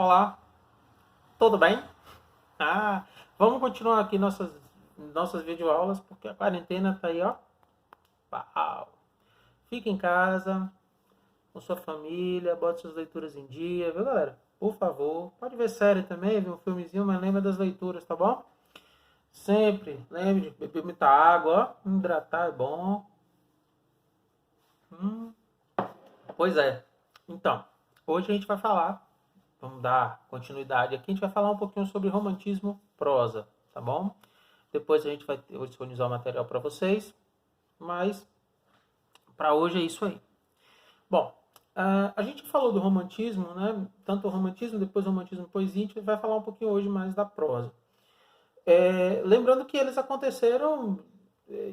Olá, tudo bem? Ah, vamos continuar aqui nossas videoaulas, porque a quarentena tá aí, ó. Pau. Fica em casa, com sua família, bote suas leituras em dia, viu, galera? Por favor, pode ver série também, ver um filmezinho, mas lembra das leituras, tá bom? Sempre lembre de beber muita água, ó. Hidratar é bom. Hum, Pois é. Então, hoje a gente vai falar, vamos dar continuidade aqui, a gente vai falar um pouquinho sobre romantismo prosa, tá bom? Depois a gente vai disponibilizar o material para vocês, mas para hoje é isso aí. Bom, a gente falou do romantismo, né? Tanto o romantismo, depois o romantismo e poesia, a gente vai falar um pouquinho hoje mais da prosa. Lembrando que eles aconteceram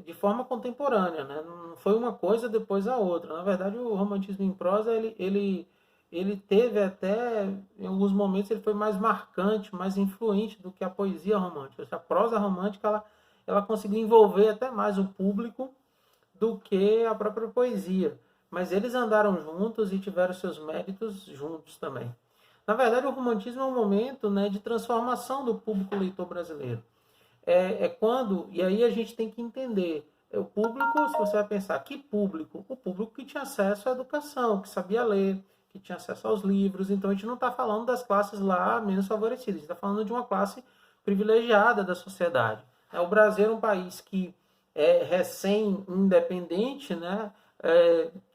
de forma contemporânea, né? Não foi uma coisa depois a outra. Na verdade, o romantismo em prosa, ele teve até, em alguns momentos, ele foi mais marcante, mais influente do que a poesia romântica. A prosa romântica, ela conseguiu envolver até mais o público do que a própria poesia. Mas eles andaram juntos e tiveram seus méritos juntos também. Na verdade, o romantismo é um momento, né, de transformação do público leitor brasileiro. Quando, e aí a gente tem que entender, o público, se você vai pensar, que público? O público que tinha acesso à educação, que sabia ler, que tinha acesso aos livros. Então a gente não está falando das classes lá menos favorecidas, a gente está falando de uma classe privilegiada da sociedade. O Brasil é um país que é recém-independente, né?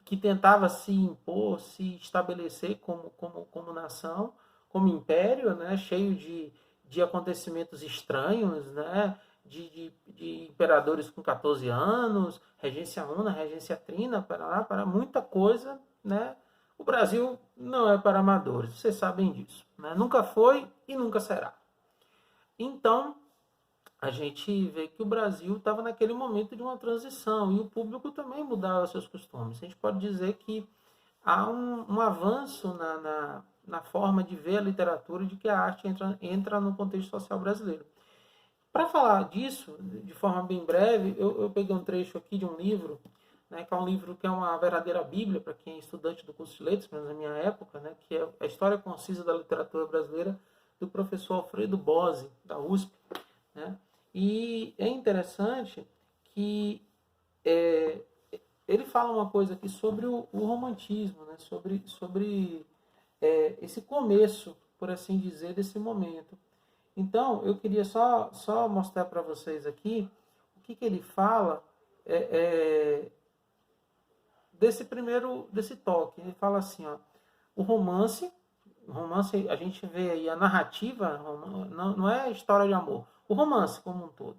Que tentava se impor, se estabelecer como nação, como império, né? Cheio de acontecimentos estranhos, né? De imperadores com 14 anos, regência una, regência trina, para muita coisa, né? O Brasil não é para amadores, vocês sabem disso, né? Nunca foi e nunca será. Então, a gente vê que o Brasil estava naquele momento de uma transição e o público também mudava seus costumes. A gente pode dizer que há um avanço na forma de ver a literatura e de que a arte entra no contexto social brasileiro. Para falar disso, de forma bem breve, eu peguei um trecho aqui de um livro, né, que é um livro que é uma verdadeira bíblia para quem é estudante do curso de letras, mas na minha época, né, que é a História Concisa da Literatura Brasileira, do professor Alfredo Bose, da USP. Né? E é interessante que é, ele fala uma coisa aqui sobre o romantismo, né? sobre esse começo, por assim dizer, desse momento. Então, eu queria só mostrar para vocês aqui o que ele fala é, é, desse toque. Ele fala assim, ó, o romance a gente vê aí a narrativa, não é a história de amor, o romance como um todo.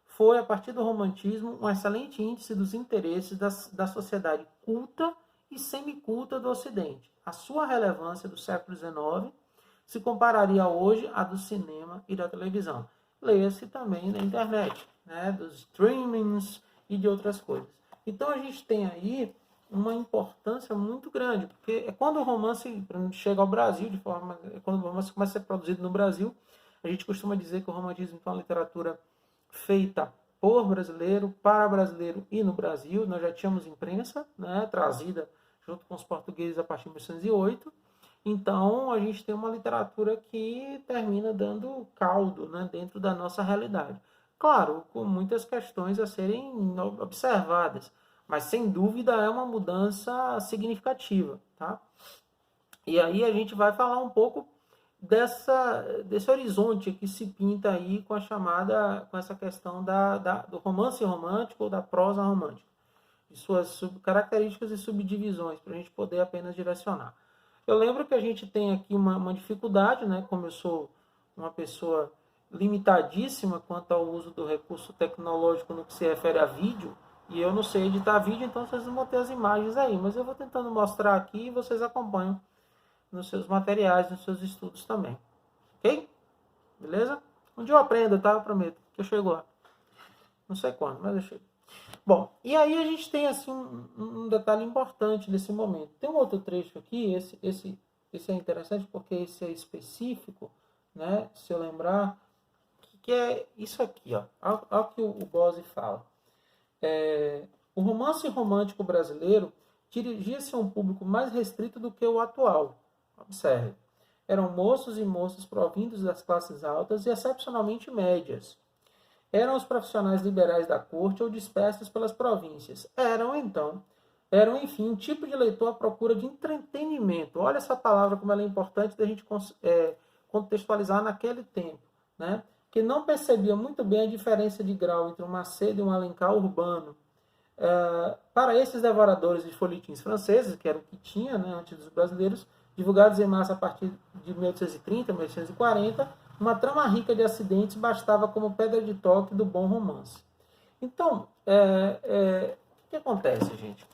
Foi, a partir do romantismo, um excelente índice dos interesses da sociedade culta e semiculta do Ocidente. A sua relevância do século XIX se compararia hoje à do cinema e da televisão. Leia-se também na internet, né, dos streamings e de outras coisas. Então a gente tem aí uma importância muito grande, porque é quando o romance chega ao Brasil, quando o romance começa a ser produzido no Brasil, a gente costuma dizer que o romantismo é uma literatura feita por brasileiro, para brasileiro e no Brasil. Nós já tínhamos imprensa, né, trazida junto com os portugueses a partir de 1908. Então, a gente tem uma literatura que termina dando caldo, né, dentro da nossa realidade. Claro, com muitas questões a serem observadas, mas sem dúvida é uma mudança significativa. Tá? E aí a gente vai falar um pouco desse horizonte que se pinta aí com essa questão do romance romântico ou da prosa romântica, de suas características e subdivisões, para a gente poder apenas direcionar. Eu lembro que a gente tem aqui uma dificuldade, né? Como eu sou uma pessoa limitadíssima quanto ao uso do recurso tecnológico no que se refere a vídeo, e eu não sei editar vídeo, então vocês vão ter as imagens aí, mas eu vou tentando mostrar aqui e vocês acompanham nos seus materiais, nos seus estudos também. Ok? Beleza? Um dia eu aprendo, tá? Eu prometo que eu chego lá. Não sei quando, mas eu chego. Bom, e aí a gente tem assim um detalhe importante nesse momento. Tem um outro trecho aqui, esse é interessante porque esse é específico, né? Se eu lembrar, que é isso aqui, ó. Olha o que o Bose fala. O romance romântico brasileiro dirigia-se a um público mais restrito do que o atual. Observe. eram moços e moças provindos das classes altas e excepcionalmente médias. Eram os profissionais liberais da corte ou dispersos pelas províncias. Eram, enfim, um tipo de leitor à procura de entretenimento. Olha essa palavra como ela é importante da gente contextualizar naquele tempo, né? Que não percebia muito bem a diferença de grau entre um Macedo e um Alencar urbano. Para esses devoradores de folhetins franceses, que era o que tinha, né, antes dos brasileiros, divulgados em massa a partir de 1830, 1840, uma trama rica de acidentes bastava como pedra de toque do bom romance. Então, o que acontece, gente?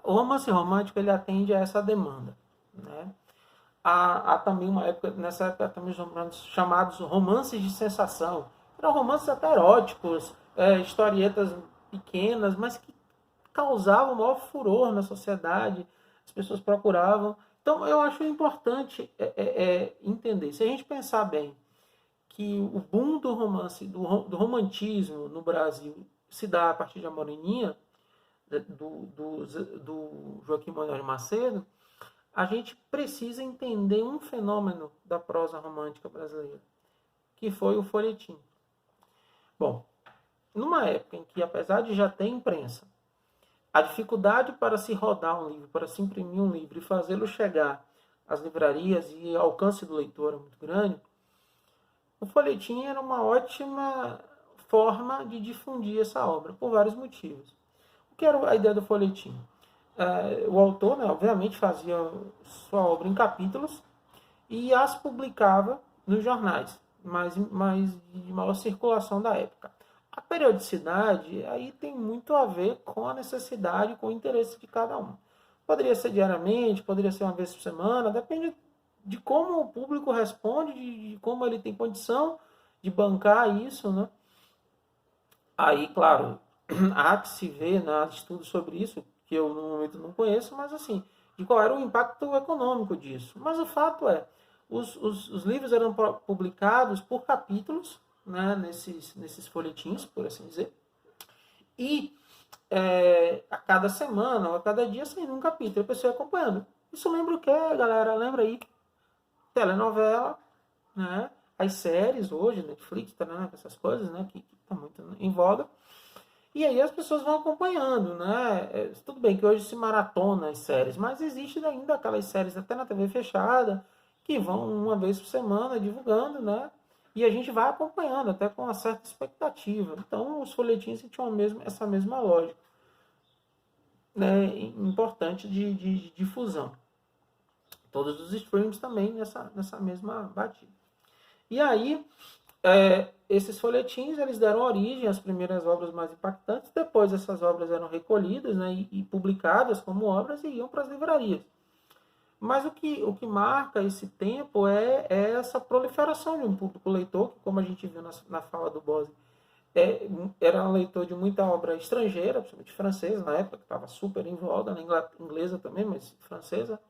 O romance romântico ele atende a essa demanda, né? Há também uma época, nessa época também chamados romances de sensação. Eram romances até eróticos, historietas pequenas, mas que causavam maior furor na sociedade, as pessoas procuravam. Então eu acho importante entender, se a gente pensar bem, que o boom do romance, do romantismo no Brasil se dá a partir de A Moreninha, do Joaquim Manuel de Macedo, a gente precisa entender um fenômeno da prosa romântica brasileira, que foi o folhetim. Bom, numa época em que, apesar de já ter imprensa, a dificuldade para se rodar um livro, para se imprimir um livro e fazê-lo chegar às livrarias e ao alcance do leitor era muito grande, o folhetim era uma ótima forma de difundir essa obra, por vários motivos. O que era a ideia do folhetim? O autor, né, obviamente, fazia sua obra em capítulos e as publicava nos jornais, mais de maior circulação da época. A periodicidade aí tem muito a ver com a necessidade, com o interesse de cada um. Poderia ser diariamente, poderia ser uma vez por semana, depende de como o público responde, de como ele tem condição de bancar isso, né? Aí, claro, há que se ver, né, estudos sobre isso, que eu no momento não conheço, mas assim, de qual era o impacto econômico disso. Mas o fato é, os livros eram publicados por capítulos, né, nesses folhetins, por assim dizer, e a cada semana ou a cada dia saindo um capítulo, a pessoa ia acompanhando. Isso lembra o que, galera? Lembra aí? Telenovela, né? As séries hoje, Netflix, né? Essas coisas, né? Que estão muito em voga. E aí as pessoas vão acompanhando, né? Tudo bem que hoje se maratona as séries, mas existe ainda aquelas séries até na TV fechada que vão uma vez por semana divulgando, né? E a gente vai acompanhando até com uma certa expectativa. Então os folhetins tinham essa mesma lógica, né? Importante de difusão. Todos os streams também nessa mesma batida. E aí esses folhetins eles deram origem às primeiras obras mais impactantes. Depois essas obras eram recolhidas, né, e publicadas como obras e iam para as livrarias. Mas o que marca esse tempo é essa proliferação de um público leitor, que, como a gente viu na fala do Bose, era um leitor de muita obra estrangeira, principalmente francesa, na época, que estava super em voga, na inglesa também, mas francesa.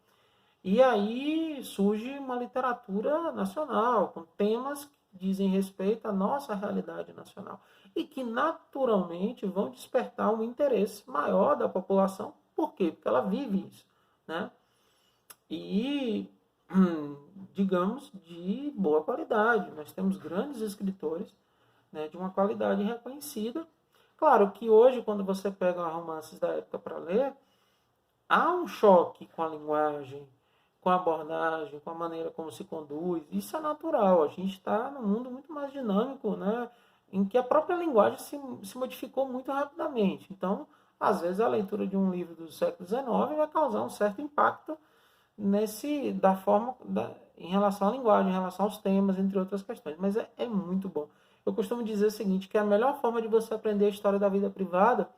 E aí surge uma literatura nacional, com temas que dizem respeito à nossa realidade nacional. E que naturalmente vão despertar um interesse maior da população. Por quê? Porque ela vive isso, né? E, digamos, de boa qualidade. Nós temos grandes escritores, né, de uma qualidade reconhecida. Claro que hoje, quando você pega romances da época para ler, há um choque com a linguagem, com a abordagem, com a maneira como se conduz. Isso é natural. A gente está num mundo muito mais dinâmico, né, em que a própria linguagem se modificou muito rapidamente. Então, às vezes, a leitura de um livro do século XIX vai causar um certo impacto em relação à linguagem, em relação aos temas, entre outras questões. Mas é muito bom. Eu costumo dizer o seguinte, que a melhor forma de você aprender a história da vida privada,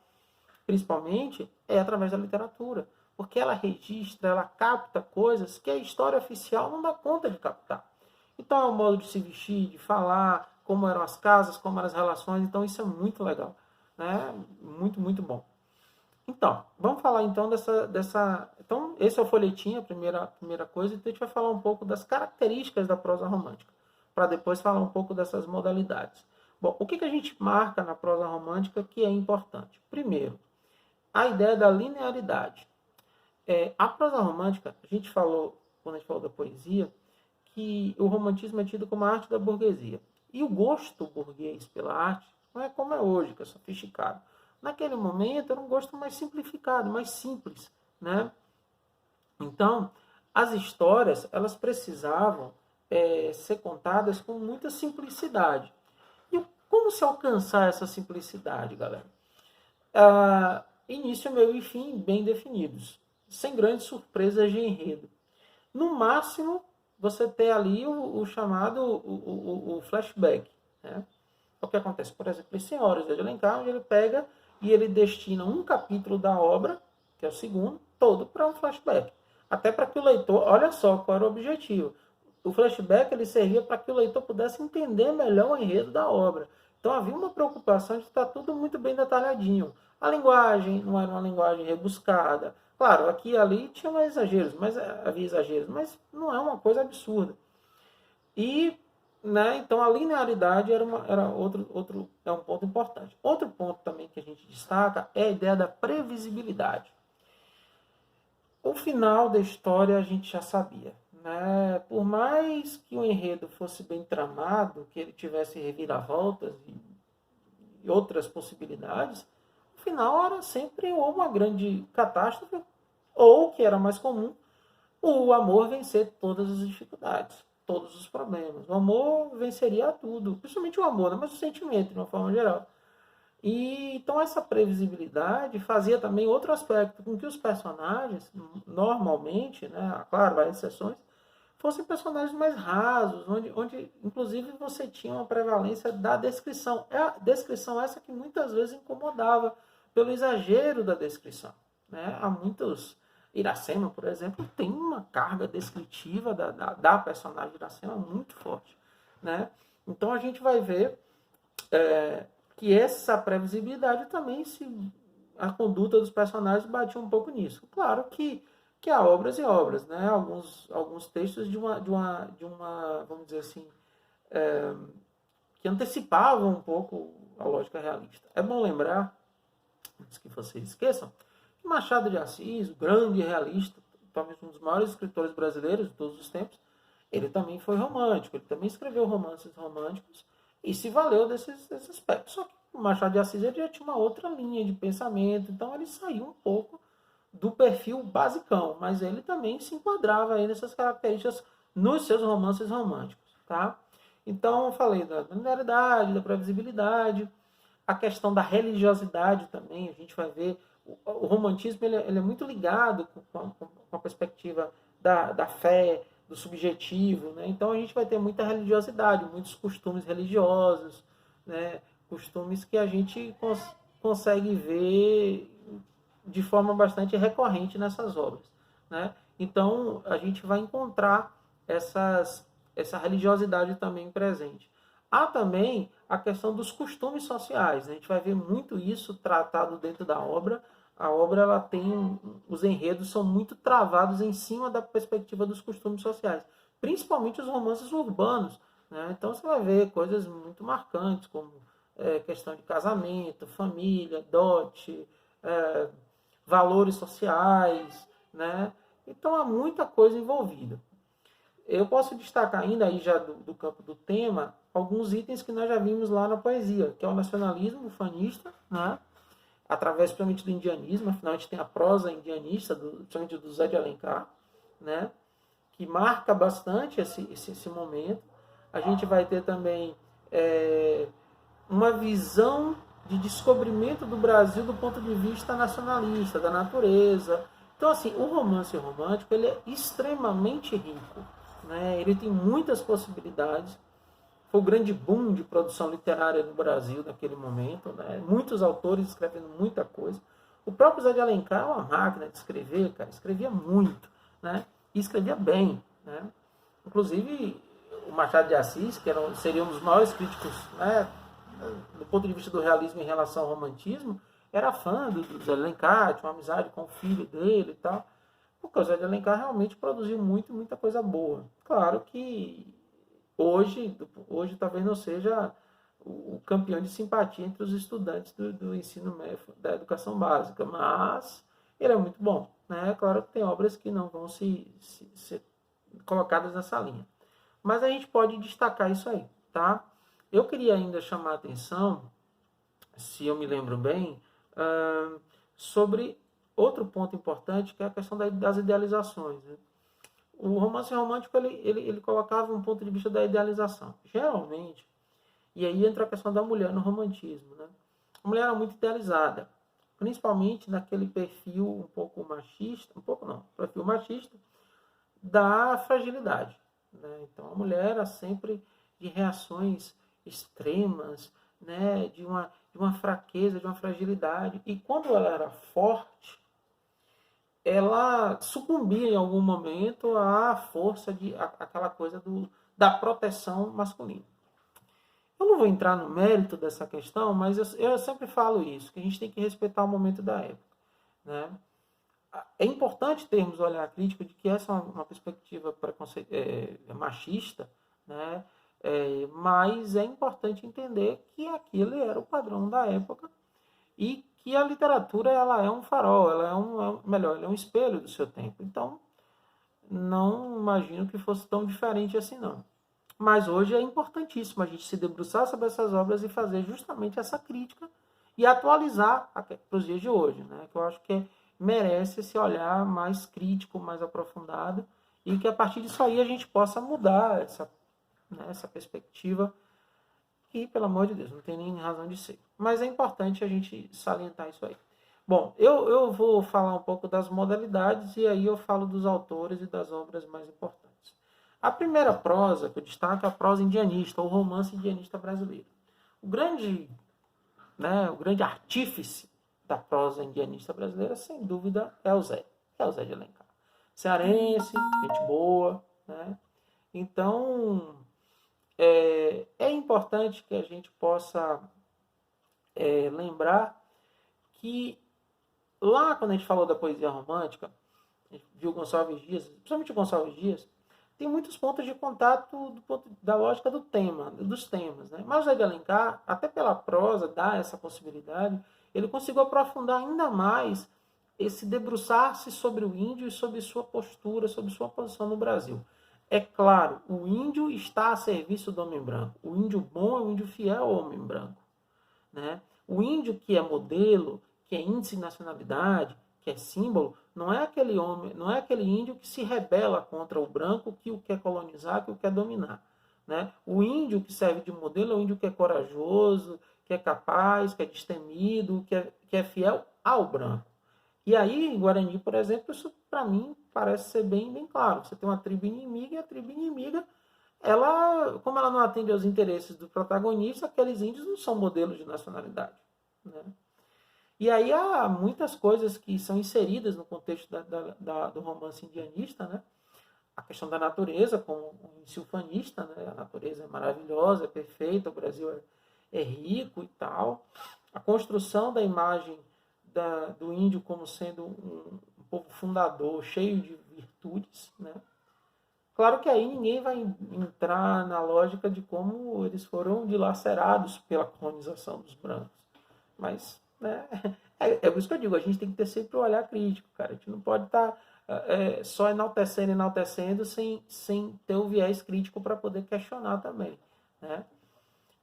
principalmente, é através da literatura. Porque ela registra, ela capta coisas que a história oficial não dá conta de captar. Então é o modo de se vestir, de falar, como eram as casas, como eram as relações. Então isso é muito legal, né? Muito, muito bom. Então, vamos falar então dessa... Então, esse é o folhetim, a primeira coisa. Então, a gente vai falar um pouco das características da prosa romântica, para depois falar um pouco dessas modalidades. Bom, o que a gente marca na prosa romântica que é importante? Primeiro, a ideia da linearidade. A prosa romântica, a gente falou quando a gente falou da poesia, que o romantismo é tido como a arte da burguesia. E o gosto burguês pela arte não é como é hoje, que é sofisticado. Naquele momento era um gosto mais simplificado, mais simples, né? Então, as histórias, elas precisavam ser contadas com muita simplicidade. E como se alcançar essa simplicidade, galera? Início, meio e fim bem definidos, sem grandes surpresas de enredo. No máximo, você ter ali o chamado o flashback. Né? O que acontece? Por exemplo, em Senhoras de Alencar, onde ele pega e ele destina um capítulo da obra, que é o segundo, todo para um flashback. Até para que o leitor, olha só qual era o objetivo. O flashback ele servia para que o leitor pudesse entender melhor o enredo da obra. Então havia uma preocupação de estar tudo muito bem detalhadinho. A linguagem não era uma linguagem rebuscada. Claro, aqui e ali tinha mais exageros, havia exageros, mas não é uma coisa absurda. E, né, então a linearidade era um ponto importante. Outro ponto também que a gente destaca é a ideia da previsibilidade. O final da história a gente já sabia. Né? Por mais que o enredo fosse bem tramado, que ele tivesse reviravoltas e outras possibilidades, o final era sempre ou uma grande catástrofe, ou, que era mais comum, o amor vencer todas as dificuldades, todos os problemas. O amor venceria tudo, principalmente o amor, né? Mas o sentimento, de uma forma geral. E então essa previsibilidade fazia também outro aspecto, com que os personagens, normalmente, né, claro, várias exceções, fossem personagens mais rasos, onde inclusive você tinha uma prevalência da descrição. É a descrição essa que muitas vezes incomodava pelo exagero da descrição. Né? Há muitos... Iracema, por exemplo, tem uma carga descritiva da personagem Iracema muito forte. Né? Então a gente vai ver que essa previsibilidade também, a conduta dos personagens batia um pouco nisso. Claro que há obras e obras, né? Alguns textos de uma vamos dizer assim, que antecipavam um pouco a lógica realista. É bom lembrar, antes que vocês esqueçam, que Machado de Assis, o grande realista, talvez um dos maiores escritores brasileiros de todos os tempos, ele também foi romântico, ele também escreveu romances românticos e se valeu desses aspectos. Só que o Machado de Assis ele já tinha uma outra linha de pensamento, então ele saiu um pouco do perfil basicão, mas ele também se enquadrava aí nessas características nos seus romances românticos. Tá? Então, eu falei da linearidade, da previsibilidade, a questão da religiosidade também, a gente vai ver, o romantismo ele é muito ligado com a perspectiva da fé, do subjetivo, né? Então a gente vai ter muita religiosidade, muitos costumes religiosos, né? Costumes que a gente consegue ver de forma bastante recorrente nessas obras, né? Então a gente vai encontrar essa religiosidade também presente. Há também a questão dos costumes sociais, né? A gente vai ver muito isso tratado dentro da obra. A obra ela tem, os enredos são muito travados em cima da perspectiva dos costumes sociais, principalmente os romances urbanos. Né? Então você vai ver coisas muito marcantes, como questão de casamento, família, dote, valores sociais. Né? Então há muita coisa envolvida. Eu posso destacar ainda aí já do campo do tema alguns itens que nós já vimos lá na poesia, que é o nacionalismo ufanista, né? Através principalmente do indianismo, afinal a gente tem a prosa indianista, principalmente do Zé de Alencar, né? Que marca bastante esse momento. A gente vai ter também uma visão de descobrimento do Brasil do ponto de vista nacionalista, da natureza. Então, assim, o romance romântico ele é extremamente rico. Né? Ele tem muitas possibilidades. Foi o grande boom de produção literária no Brasil naquele momento. Né? Muitos autores escrevendo muita coisa. O próprio Zé de Alencar é uma máquina de escrever, cara. Escrevia muito. Né? E escrevia bem. Né? Inclusive, o Machado de Assis, que seria um dos maiores críticos, né, do ponto de vista do realismo em relação ao romantismo, era fã do Zé de Alencar, tinha uma amizade com o filho dele e tal. Porque o Zé de Alencar realmente produziu muita coisa boa. Claro que hoje talvez não seja o campeão de simpatia entre os estudantes do ensino médio, da educação básica, mas ele é muito bom. Né? Claro que tem obras que não vão ser colocadas nessa linha. Mas a gente pode destacar isso aí, tá? Eu queria ainda chamar a atenção, se eu me lembro bem, sobre outro ponto importante, que é a questão das idealizações. Né? O romance romântico, ele colocava um ponto de vista da idealização. Geralmente, e aí entra a questão da mulher no romantismo. Né? A mulher era muito idealizada, principalmente naquele perfil um pouco machista, perfil machista, da fragilidade. Né? Então, a mulher era sempre de reações extremas, né? de uma fraqueza, de uma fragilidade. E quando ela era forte, ela sucumbia em algum momento à força aquela coisa da proteção masculina. Eu não vou entrar no mérito dessa questão, mas eu sempre falo isso, que a gente tem que respeitar o momento da época. Né? É importante termos o olhar crítico de que essa é uma perspectiva machista, né? Mas é importante entender que aquele era o padrão da época e que a literatura ela é um farol, ela é um espelho do seu tempo. Então, não imagino que fosse tão diferente assim, não. Mas hoje é importantíssimo a gente se debruçar sobre essas obras e fazer justamente essa crítica e atualizar para os dias de hoje, né? Que eu acho que merece esse olhar mais crítico, mais aprofundado, e que a partir disso aí a gente possa mudar essa perspectiva, que, pelo amor de Deus, não tem nem razão de ser. Mas é importante a gente salientar isso aí. Bom, eu vou falar um pouco das modalidades e aí eu falo dos autores e das obras mais importantes. A primeira prosa que eu destaco é a prosa indianista, ou romance indianista brasileiro. O grande artífice da prosa indianista brasileira, sem dúvida, é o Zé de Alencar. Cearense, gente boa, né? Então, é importante que a gente possa lembrar que lá, quando a gente falou da poesia romântica, a gente viu Gonçalves Dias, principalmente Gonçalves Dias, tem muitos pontos de contato da lógica dos temas. Né? Mas o Zé de Alencar, até pela prosa, dá essa possibilidade, ele conseguiu aprofundar ainda mais esse debruçar-se sobre o índio e sobre sua postura, sobre sua posição no Brasil. É claro, o índio está a serviço do homem branco. O índio bom é o índio fiel ao homem branco. Né? O índio que é modelo, que é índice de nacionalidade, que é símbolo, não é aquele índio que se rebela contra o branco, que o quer colonizar, que o quer dominar. Né? O índio que serve de modelo é o índio que é corajoso, que é capaz, que é destemido, que é fiel ao branco. E aí, em Guarani, por exemplo, isso para mim parece ser bem claro. Você tem uma tribo inimiga e a tribo inimiga, como ela não atende aos interesses do protagonista, aqueles índios não são modelos de nacionalidade. Né? E aí há muitas coisas que são inseridas no contexto do romance indianista, né? A questão da natureza, como um silfanista, né? A natureza é maravilhosa, é perfeita, o Brasil é rico e tal. A construção da imagem do índio como sendo um povo fundador, cheio de virtudes, né? Claro que aí ninguém vai entrar na lógica de como eles foram dilacerados pela colonização dos brancos. Mas, né, é por isso que eu digo, a gente tem que ter sempre o olhar crítico, cara. A gente não pode estar só enaltecendo sem ter o viés crítico para poder questionar também, né?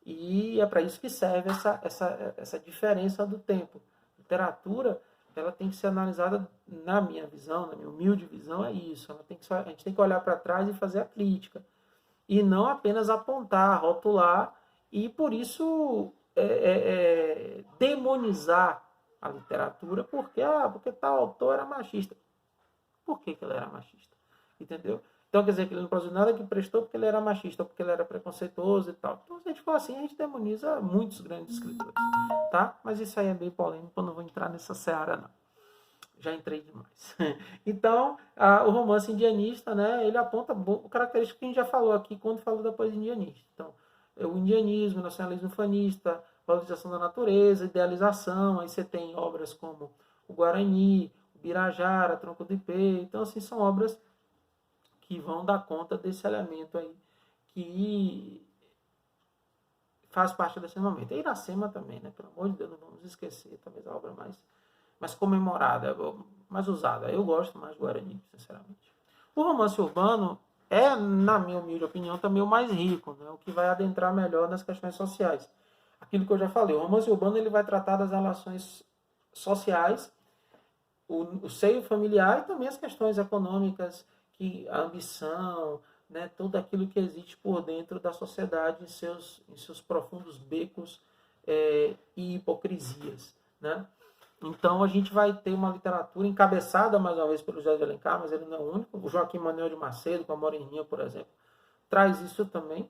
E é para isso que serve essa diferença do tempo. Literatura, ela tem que ser analisada, na minha visão, na minha humilde visão, é isso. A gente tem que olhar para trás e fazer a crítica. E não apenas apontar, rotular, e por isso demonizar a literatura, porque tal autor era machista. Por que ele era machista? Entendeu? Então quer dizer que ele não produziu nada que prestou porque ele era machista, ou porque ele era preconceituoso e tal. Então, se a gente for assim, a gente demoniza muitos grandes escritores. Tá? Mas isso aí é bem polêmico, eu não vou entrar nessa seara, não. Já entrei demais. Então, o romance indianista, né, ele aponta características que a gente já falou aqui quando falou da poesia indianista. Então, o indianismo, o nacionalismo ufanista, valorização da natureza, idealização. Aí você tem obras como o Guarani, o Birajara, Tronco do Ipê. Então, assim, são obras que vão dar conta desse elemento aí que faz parte desse momento. E Iracema também, né? Pelo amor de Deus, não vamos esquecer. Talvez a obra mais comemorada, mais usada. Eu gosto mais do Guarani, sinceramente. O romance urbano, é, na minha humilde opinião, também o mais rico, né? O que vai adentrar melhor nas questões sociais. Aquilo que eu já falei, o romance urbano ele vai tratar das relações sociais, o seio familiar e também as questões econômicas, que a ambição, né, tudo aquilo que existe por dentro da sociedade em seus profundos becos e hipocrisias, né? Então a gente vai ter uma literatura encabeçada mais uma vez pelo José de Alencar, mas ele não é o único. O Joaquim Manuel de Macedo, com a Moreninha, por exemplo, traz isso também,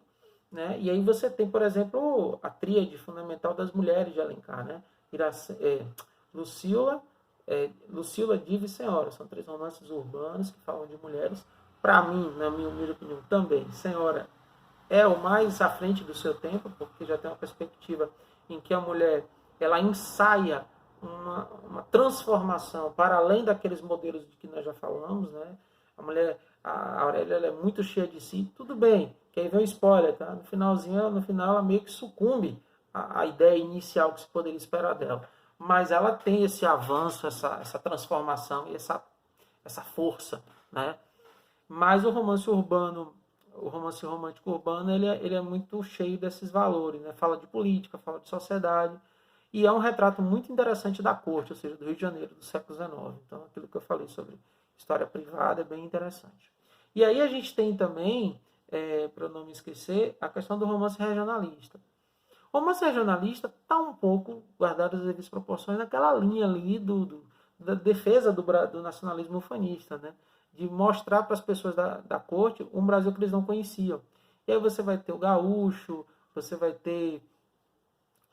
né? E aí você tem, por exemplo, a tríade fundamental das mulheres de Alencar, né? Lucila, Lucila, Diva e Senhora. São 3 romances urbanos que falam de mulheres. Para mim, na minha humilde opinião, também, Senhora é o mais à frente do seu tempo, porque já tem uma perspectiva em que a mulher ela ensaia uma transformação para além daqueles modelos de que nós já falamos, né? A mulher, a Aurélia, ela é muito cheia de si, tudo bem, que aí vem o spoiler, tá? No final ela meio que sucumbe à ideia inicial que se poderia esperar dela. Mas ela tem esse avanço, essa transformação e essa força, né? Mas o romance romântico urbano, ele é muito cheio desses valores, né? Fala de política, fala de sociedade, e é um retrato muito interessante da corte, ou seja, do Rio de Janeiro, do século XIX. Então, aquilo que eu falei sobre história privada é bem interessante. E aí a gente tem também, para não me esquecer, a questão do romance regionalista. O romance regionalista está um pouco, guardado as devidas proporções, naquela linha ali da defesa do nacionalismo ufanista, né? De mostrar para as pessoas da corte um Brasil que eles não conheciam. E aí você vai ter o gaúcho, você vai ter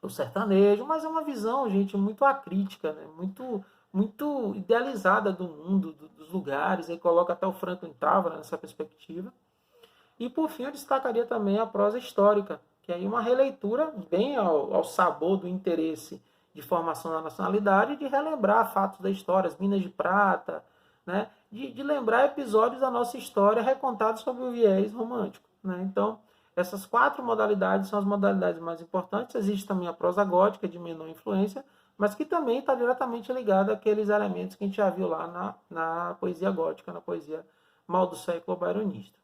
o sertanejo, mas é uma visão, gente, muito acrítica, né? Muito idealizada do mundo, dos lugares, aí coloca até o Franklin Távora nessa perspectiva. E por fim eu destacaria também a prosa histórica, que é uma releitura bem ao sabor do interesse de formação da nacionalidade, de relembrar fatos da história, as minas de prata, né? De lembrar episódios da nossa história recontados sob o viés romântico, né? Então, essas 4 modalidades são as modalidades mais importantes. Existe também a prosa gótica, de menor influência, mas que também está diretamente ligada àqueles elementos que a gente já viu lá na poesia gótica, na poesia mal do século byronista.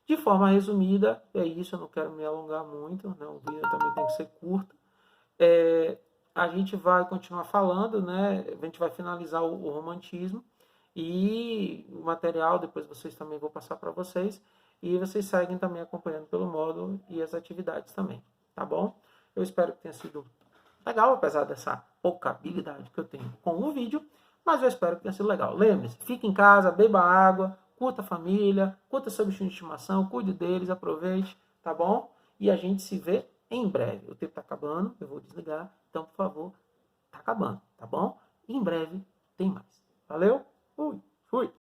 De forma resumida, é isso, eu não quero me alongar muito, né? O vídeo também tem que ser curto. A gente vai continuar falando, né? A gente vai finalizar o romantismo e o material, depois vocês também vou passar para vocês, e vocês seguem também acompanhando pelo módulo e as atividades também, tá bom? Eu espero que tenha sido legal, apesar dessa pouca habilidade que eu tenho com o vídeo, mas eu espero que tenha sido legal. Lembre-se, fique em casa, beba água, curta a família, curta seu bichinho de estimação, cuide deles, aproveite, tá bom? E a gente se vê em breve. O tempo tá acabando, eu vou desligar, então, por favor, tá acabando, tá bom? E em breve tem mais. Valeu? Fui!